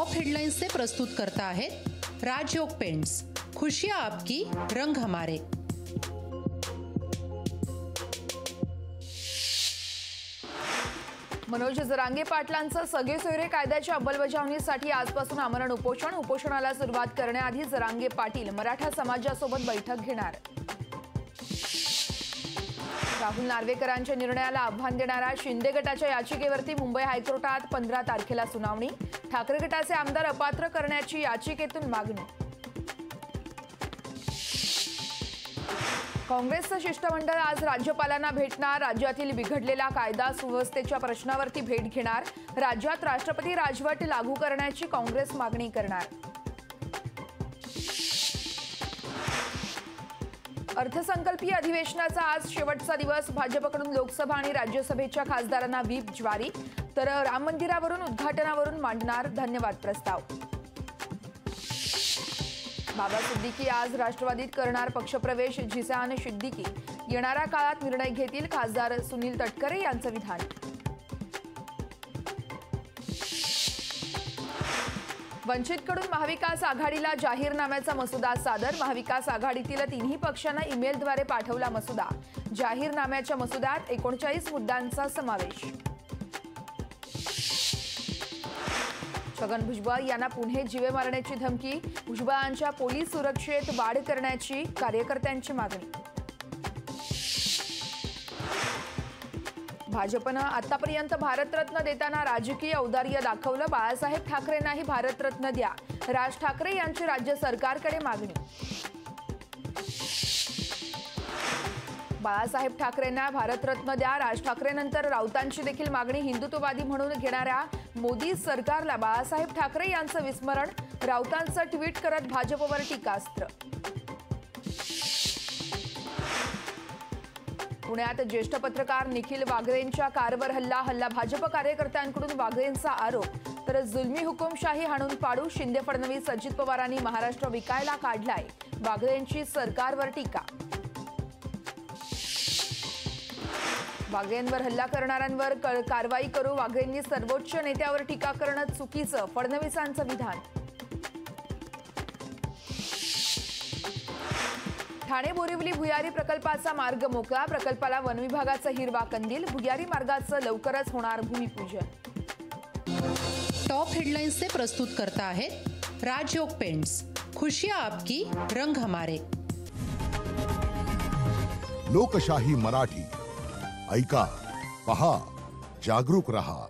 Top headlines से प्रस्तुत करता है राजयोग पेंट्स। खुशियां आपकी, रंग हमारे। मनोज जरांगे पाटलांचं सगळे सोयरे कायद्याच्या अंमलबजावणीसाठी आजपासून आमरण उपोषण। उपोषणाला सुरुवात करण्याआधी जरांगे पाटील मराठा समाजासोबत बैठक घेणार। राहुल नार्वेकरांच्या निर्णयाला आव्हान देणाऱ्या शिंदे गटाच्या याचिकेवरती मुंबई हायकोर्टात 15 तारखेला सुनावणी। ठाकरे गटाचे आमदार अपात्र करण्याची याचिकेतून मागणी। काँग्रेसचं शिष्टमंडळ आज राज्यपालांना भेटणार। राज्यातील बिघडलेल्या कायदा सुव्यवस्थेच्या प्रश्नावरती भेट घेणार। राज्यात राष्ट्रपती राजवट लागू करण्याची काँग्रेस मागणी करणार। अर्थसंकल्पीय अधिवेशनाचा आज शेवटचा दिवस। भाजपकडून लोकसभा आणि राज्यसभेच्या खासदारांना व्हीप ज्वारी, तर राम मंदिरावरून उद्घाटनावरून मांडणार धन्यवाद प्रस्ताव। बाबा सिद्दीकी आज राष्ट्रवादीत करणार पक्षप्रवेश। झिसान सिद्दीकी येणाऱ्या काळात निर्णय घेतील, खासदार सुनील तटकरे यांचं विधान। वंचितकडून महाविकास आघाडीला जाहीरनाम्याचा मसुदा सादर। महाविकास आघाडीतील तिन्ही पक्षांना ईमेलद्वारे पाठवला मसुदा। जाहीरनाम्याच्या मसुद्यात 39 मुद्द्यांचा समावेश। छगन भुजबळ यांना पुणे जीवे मारण्याची धमकी। भुजबळांच्या पोलीस सुरक्षेत वाढ करण्याची कार्यकर्त्यांची मागणी। भाजपनं आतापर्यंत भारतरत्न देताना राजकीय औदार्य दाखवलं। बाळासाहेब ठाकरेंनाही भारतरत्न द्या, राज ठाकरे यांची राज्य सरकारकडे मागणी। बाळासाहेब ठाकरेंना भारतरत्न द्या, राज ठाकरेंनंतर राऊतांची देखील मागणी। हिंदुत्ववादी म्हणून घेणाऱ्या मोदी सरकारला बाळासाहेब ठाकरे यांचं विस्मरण। राऊतांचं ट्विट करत भाजपवर टीकास्त्र। पुण्यात ज्येष्ठ पत्रकार निखिल वागरेंच्या कारवर हल्ला भाजप कार्यकर्त्यांकडून वागरेंचा आरोप, तर जुलमी हुकुमशाही हाणून पाडू। शिंदे फडणवीस अजित पवारांनी महाराष्ट्र विकायला काढलाय, वागरेंची सरकारवर टीका। वागरेंवर हल्ला करणाऱ्यांवर कारवाई करू, वागरेंनी सर्वोच्च नेत्यावर टीका करणं चुकीचं, फडणवीसांचं विधान। ठाणे बोरिवली भुयारी प्रकल्पाचा मार्ग मोकळा, प्रकल्पाला वनविभागाचा हिरवा कंदील। भुयारी मार्गाचं लवकरच होणार भूमिपूजन। टॉप हेडलाइंस से प्रस्तुत करता है राजयोग पेंट्स। खुशियां आपकी, रंग हमारे। लोकशाही मराठी ऐका, पहा, जागरूक रहा।